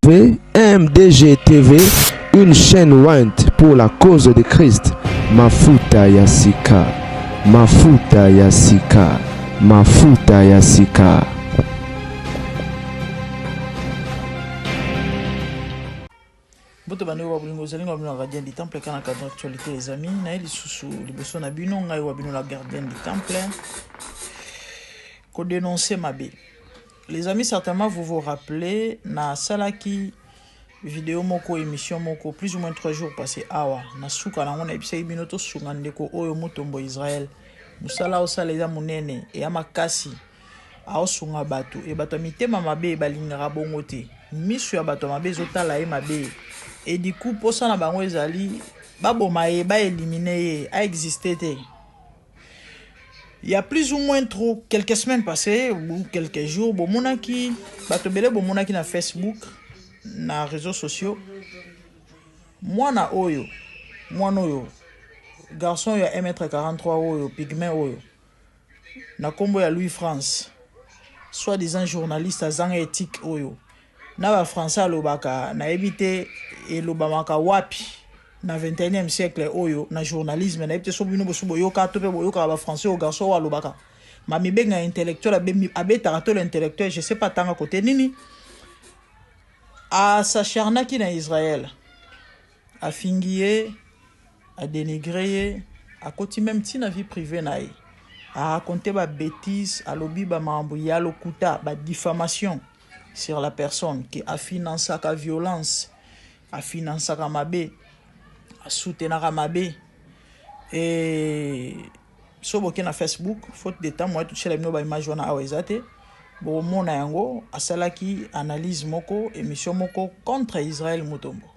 MDG TV, une chaîne Wint pour la cause de Christ. Mafuta Yasika, Mafuta Yasika, Mafuta Yasika. Boto bande wa bulingo zalingo wa bino la gardien du temple kana cadre actualité les amis na eli susu liboso na bino ngai wa bino la gardien du temple ko dénoncer Mabé. Les amis, certainement vous vous rappelez na salaki vidéo moko émission moko plus ou moins 3 jours passé awa na suka na ngona ebisa bino to sunga ndeko oyo mutombo Israël musala osala eza munene e ya makasi aosunga bato e bato mitema mabe balingaka bongo te misu ya bato mabe ezotala ye mabe et du coup posa na bango ezali baboma ye ba éliminer ye a existé te. Il y a plus ou moins trop quelques semaines passées ou quelques jours bomonaki bato bele bomonaki na Facebook na réseaux sociaux mwana oyo garçon ya 1m43 oyo pygmée oyo na kombo ya Louis France soi-disant journaliste azanga éthique oyo na ba français alobaka na ebité elobamaka wapi na 21e siècle oyo na journalisme na ebité sobino bosubo yoka to pe boyoka ba français au garçon alobaka ma mibenga intellectuel abeta to l'intellectuel je sais pas tanga côté nini a s'acharnaki na Israël a fingié a dénigré a koti même ti na vie privée na ye a raconté ba bêtises a lobi ba mambo ya lokuta ba diffamation sur la personne qui a financé la violence, a financé la mabé, a soutenu la mabé. Et sur le Facebook, faute de temps, moi, tout le monde a image na awezate. Bon, mon yango, a cela qui analyse moko, émission moko contre Israël Mutombo.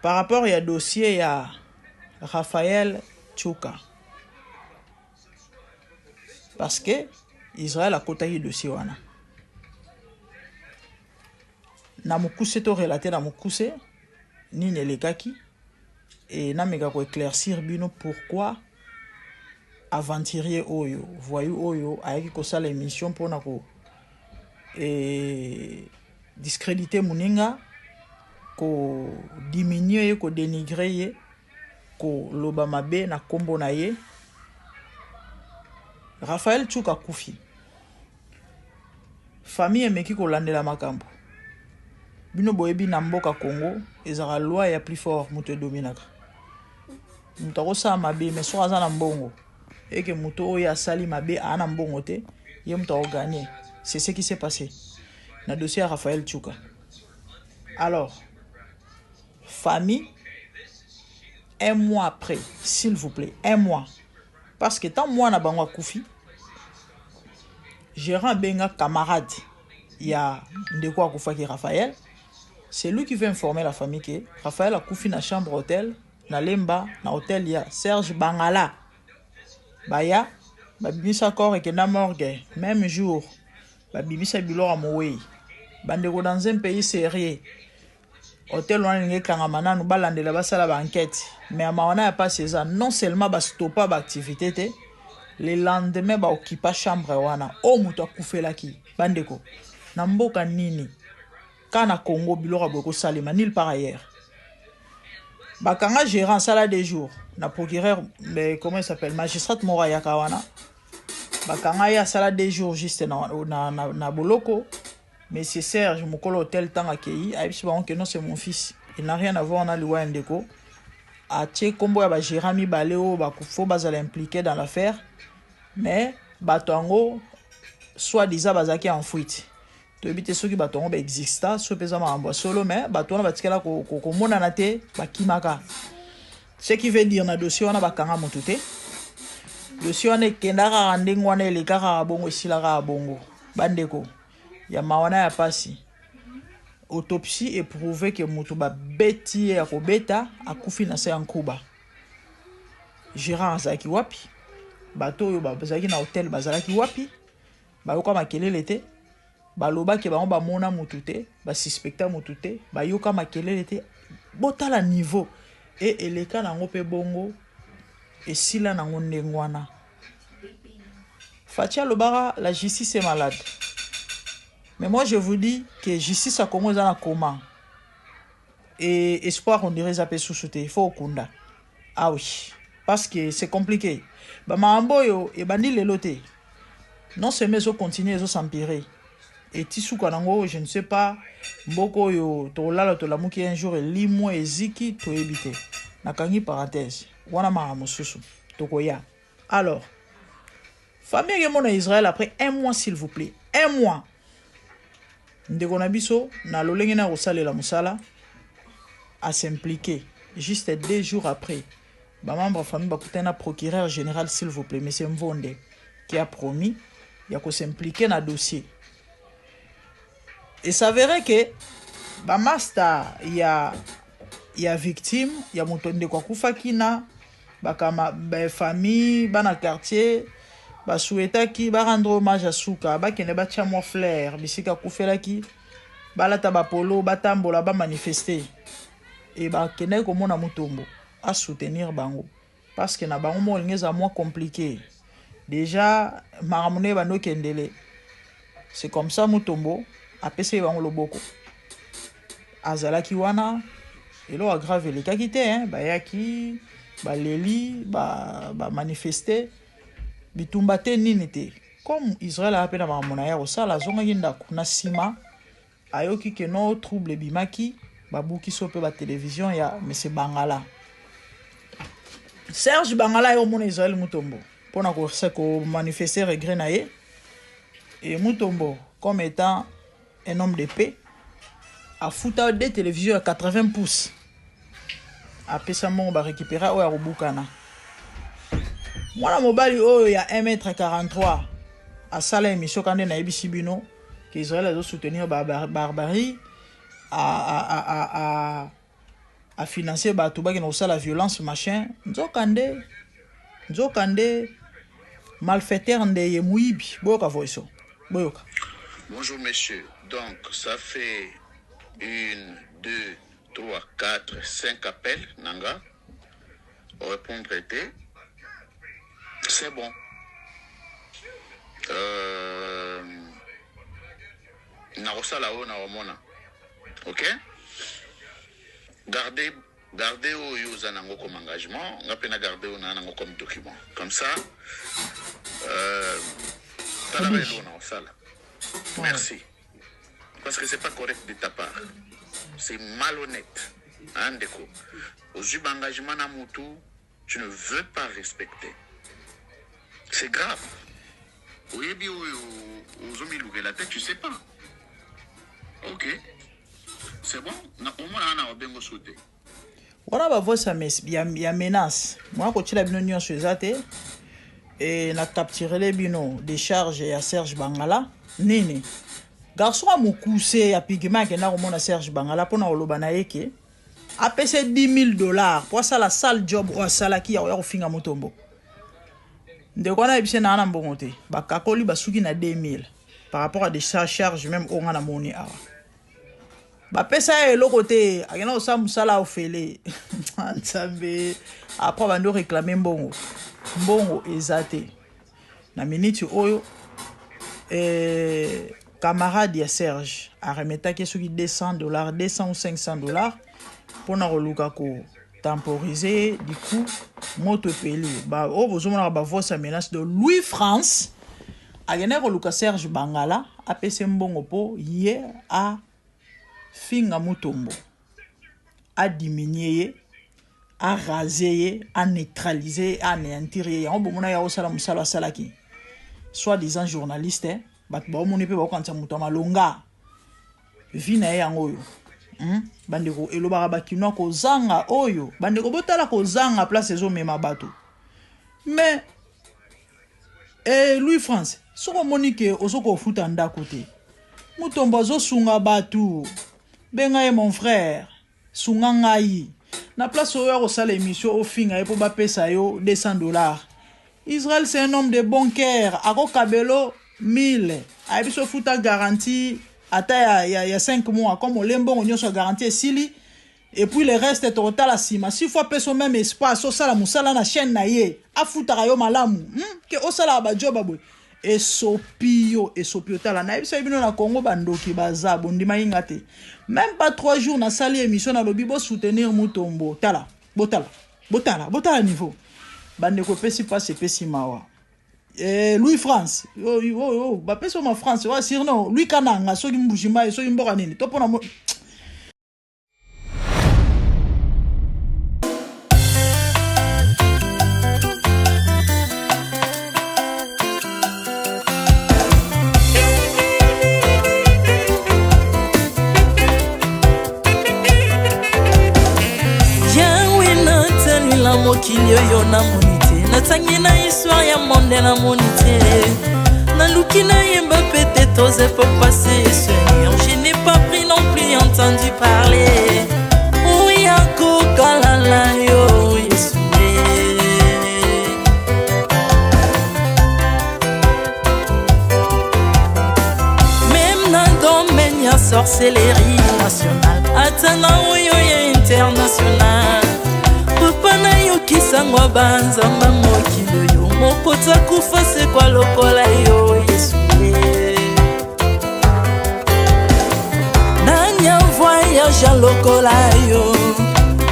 Par rapport à dossier, il y a Raphaël Tchouka. Parce que Israël a côté dossier wana. Na mukuse to relaté na mukuse ni nelekaki et na mega ko éclaircir bino pourquoi aventurier oyo voyou oyo ayaki ko sala émission pona ko et discréditer muninga ko diminuer ko dénigrer ko loba mabe na kombo na ye Raphaël Tchouka kufi famille emeki ko landela makambo bino boyebi na mboka Congo ezara loi ya plus fort muto dominaka muto kosa mabe mais so aza na mbongo et que muto oya sali mabe ana mbongo te ye muto gagner c'est ce qui s'est passé na dossier à Raphaël Tchouka. Alors famille un mois après s'il vous plaît un mois parce que tant moi na bango kufi gérant benga camarade ya ndeko akufa ki Raphaël. C'est lui qui veut informer la famille que Raphaël a couffé dans la chambre hôtel, na lemba, na hôtel ya Serge Bangala. Baya, babimisa corps et que na morgue, même jour, babimisa bilor à Moué. Bandeko dans un pays sérieux. Hôtel on a une kangamana, nous balande la bas la banquette. Mais à Mawana a pas ça. Non seulement ba stoppa ba activité, le lendemain ba occupa chambre wana. Oh muto couffé la ki. Bandeko. Namboka nini. Kana Congo bilora boko salima nil par ailleurs. Bakanga gérant sala des jours na procureur mais comment il s'appelle magistrat Moraya Kawana. Bakanga ya sala des jours juste na boloko mais c'est Serge mokolo hôtel tang akei aibisi ba que non c'est mon fils. Il n'a rien à voir na liwa ndeko. A tie kombo ya ba gérant mi baleo ba kufo bazala impliqué dans l'affaire mais batongo soit disant bazaki en fuite. To ebite soki batongo ba exista so pesa mambo solo mais batona batikela ko mona na te bakimaka ce qui veut dire na dossier wana bakanga mutu te dossier wana kendaka ndenge wana elekaka bongo esilaka bongo bandeko ya mawana ya pasi autopsie éprouvé que mutu ba beti ya ko beta akufi na sa nkuba gérant azaki wapi bato yo bazaki na hôtel bazalaki wapi bayoka makelele te baloba ke bango ba mona mutute ba suspecta mutute ba yoka makelele te botala niveau et eleka nango pe bongo et sila nango ndengwana Fatia lobara la justice est malade Mais moi, je vous dis que justice a commencé dans comment. Et espoir, on dirait, ça peut sous-sauter. Il faut Okunda. Ah oui. Parce que c'est compliqué. Bah, Mahamboyo, et bandi les lotés. Non seulement ils ont continué, ils ont s'empirer. Et Tissou Kanango, je ne sais pas, Mboko yo, Tolala, Tolamuki, un jour, Limo et Ziki, to éviter. Nakangi parenthèse. Wana Mahamosusu. Tokoya. Alors, famille Yemon Israël après 1 mois, s'il vous plaît. 1 mois. Ndekonabiso, na lolenge na rosale la musala, à s'impliquer. Juste 2 jours après. Ba membre famille bakutana procureur général, s'il vous plaît, monsieur Mvonde, qui a promis, il y a s'impliquer dans le dossier. Et ça verrait que, bah, master, il y a victime, il y a Moutonde Kwakufa Kina, bah, famille, bah, dans quartier, bah, souhaita qui, bah, rendre hommage à Souka, bah, qui ne bat pas flair, bisika Koufela qui, bah, la tabapolo, bah, tambola, bah, manifester. Et bah, qui n'est comme on a Moutombo, à soutenir Bango. Parce que na Bango, moi, il est moins compliqué. Déjà, Maramone, bah, no kendele. C'est comme ça, Moutombo. Apese bango loboko azalaki wana elo aggrave les kakite hein bayaki ba leli ba manifester bitumba te nini te comme Israël a appelé na mamona ya osala zonga ndako na sima ayoki ke no trouble bimaki babuki sope ba télévision ya monsieur Bangala Serge Bangala yo mona Israël Mutombo pona ko manifester regret na ye et Mutombo comme étant un homme de paix, a foutu des télévisions à 80 pouces. Après ça, on va récupérer au Arubukana. Moi, la mobile, il y a 1m43. À ça, l'émission, quand on a Ibisibino, qu'Israël a soutenir barbarie, à financer Batouba qui a la violence, machin. Nzokande, malfaiteur de Yemouibi. Boyoka voiso. Boyoka. Bonjour, messieurs. Donc, ça fait 1, 2, 3, 4, 5 appels, Nanga. Répondre était. C'est bon. Narosa là-haut, Naromona. Ok? Gardez au Yuzanango comme engagement. On a peine à garder au Nanango comme document. Comme ça, merci. Parce que c'est pas correct de ta part. C'est malhonnête. Hein, Ndeko. Aux engagement à Moutou, tu ne veux pas respecter. C'est grave. Oui, bien, aux hommes la tête, tu sais pas. Ok. C'est bon. On a bien sauté. Voilà, bah, voix, ça il y a menace. Moi, quand tu as bien union sur Zate, et on a capturé les binos des charges à Serge Bangala, Nini. Garçon a moukoussé à pigment qui n'a au monde à Serge Bangala pour nous l'obanaïke. A payé $10,000 pour ça la sale job ou à salaki à finga motombo. De quoi on a bien un bonté. Bah kakoli basuki na 2,000 par rapport à des charges même on a moni à. Bah pesa et l'autre côté, à gagner au sam sala au félé. Après on va nous réclamer bongo exacté. Na minute oyo camarade ya Serge a remetté que sur $200, $200 ou $500 pour na reluka ko temporiser du coup moto peli ba o bozomona ba voix sa menace de Louis France a gagné reluka Serge Bangala a pese mbongo po hier a finga mutombo a diminuer a raser a neutraliser a anéantir on bomona ya osala musala salaki soi-disant journaliste hein bat ba moni pe ba kwanta muto malonga vina yango yo bandeko elobaka bakino ko zanga oyo bandeko botala ko zanga place ezo mema bato mais Louis France soko monique osoko futa ndako te mutombo zo sunga batu benga mon frère sunga ngai na place oyo ko sala émission au finga e po ba pesa yo $200. Israël c'est un homme de bon cœur ako kabelo 1000 aibiso futa garantie ata il y a 5 mois comme lembo on soit garantie sili et puis le reste est total à sima 6 fois peso même espace au sala musala na chaîne na ye afuta yo malamu que au sala ba job boy esopio tala na ebisa bino na Congo bandoki baza bondima inga te même pas 3 jours na sali émission na lobi bo soutenir Mutombo tala botala niveau bande ko pesi passe pesi mawa Louis France ba pesi ma France wa sirno Louis Kananga soki mbujima soki mboka nini to pona mokili oyo na monite natangi na histoire ya monde na monite naluki na yemba pete toze pour passer Seigneur je n'ai pas pris non plus entendu parler oui akokalala yo Yesu même na domaine ya sorcellerie nationale atana oyo ya international Pana yo kisangwa banzamba mokilo yo mokota kufa se kwa lokola yo Yesu Nanya voyage lokola yo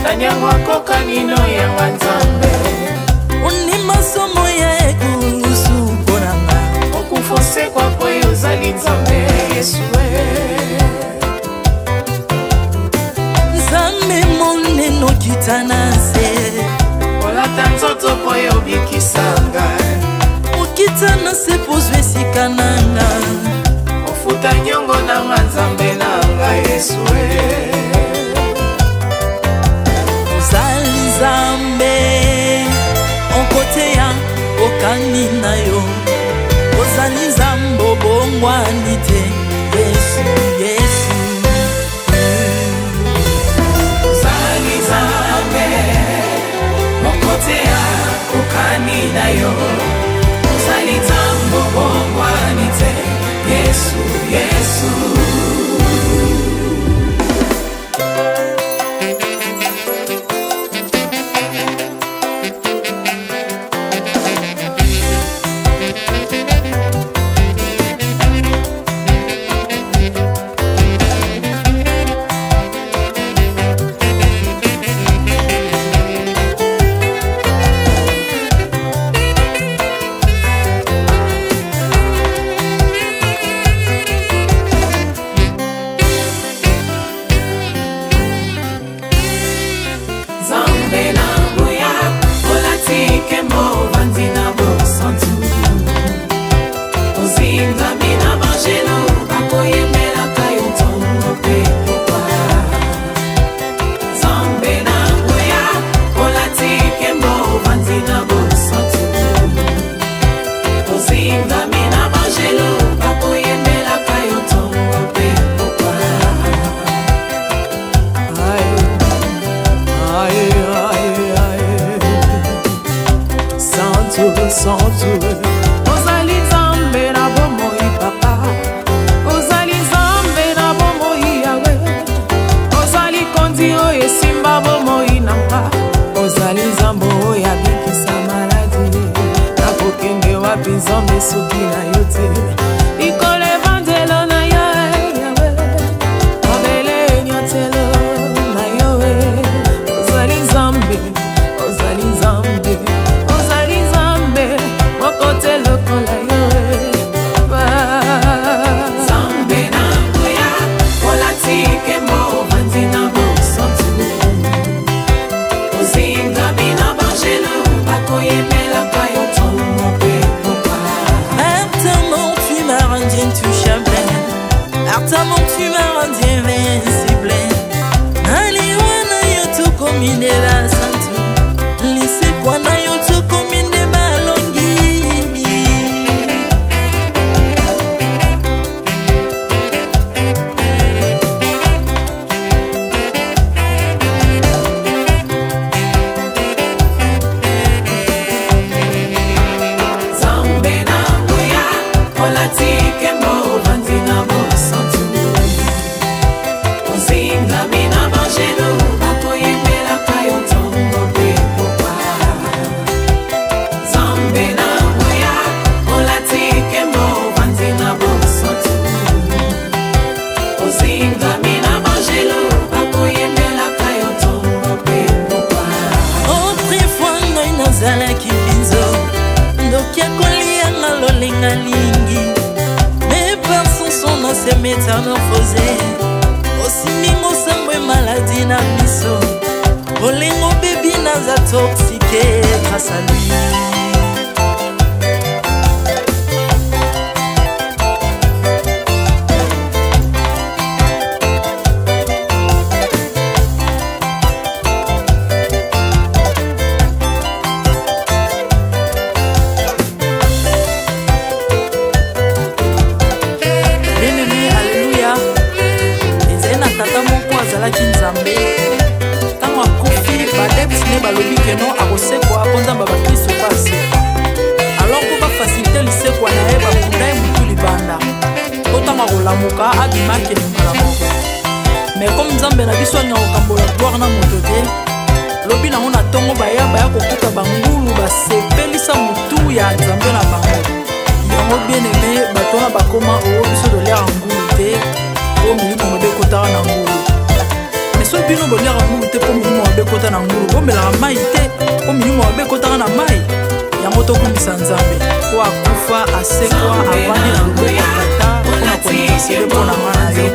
Nanya wakoka nino ya wanzambe Uni masomo ya ekusu ponanga Okufose kwa poyo zali nzambe Yesu Nzambe moneno kitanase Olata nzoto poyo bikisanga Okitana se pozwe sikananga Ofuta nyongo na manzambe nanga Yesu Ozali nzambe Onkote ya okani na yo Ozali nzambo bongwani te Yesu, Yesu Ozali nzambe Onkote ya okani na yo Ozali nzambo bongwani te Yesu, Yesu Ozali nzambe na bomoi papa Ozali nzambe na bomoi yawe Ozali kondi oyo esimba bomoi nanga Ozali nzambe oyo abikisa maladi nakokende wapi nzambe soki na yo te likolo evangelo na yo yawe mabele nyotelo na yo Ozali nzambe Ozali nzambe Mokote lokola yo Zambe na kuya Olatike mo Vandina mo santu Ozinga bina banjelo Bakoye mela kayo tomo pe mopa Ingami na Angelo akoyembelaka yo ntongo mpe pokwa. Autrefois ngai nazalaki binzo ndoki akolianga lolenga lingi mais par son son na se métamorphosé osimingo sambwe maladie na biso olengo bebi naza toxiqué grâce à lui. balobi ke non akosekwa ponzamba bakristo basekwa alors ko bafacilite lisekwa na ye bakunda ye mutu libanda otanga kolamuka abimaki mbala moko mais comme nzambe na biso alinga kokambola gloire na moto te lobi nango na ntongo baya kokuta bangulu basepelisa mutu ya nzambe na bango yango bien aimé bato wana bakoma oyo biso toliaka ngulu te oyo milimo mabe ekotaka na ngulu so bino boliaka ngulu te po milimo mabe ekota na ngulu bomelaka mai te po milimo mabe ekotaka na mai yango tokumisa nzambe po akufa asekwa avandi na loboko ya tata mpona konika sebe mpona nga na yo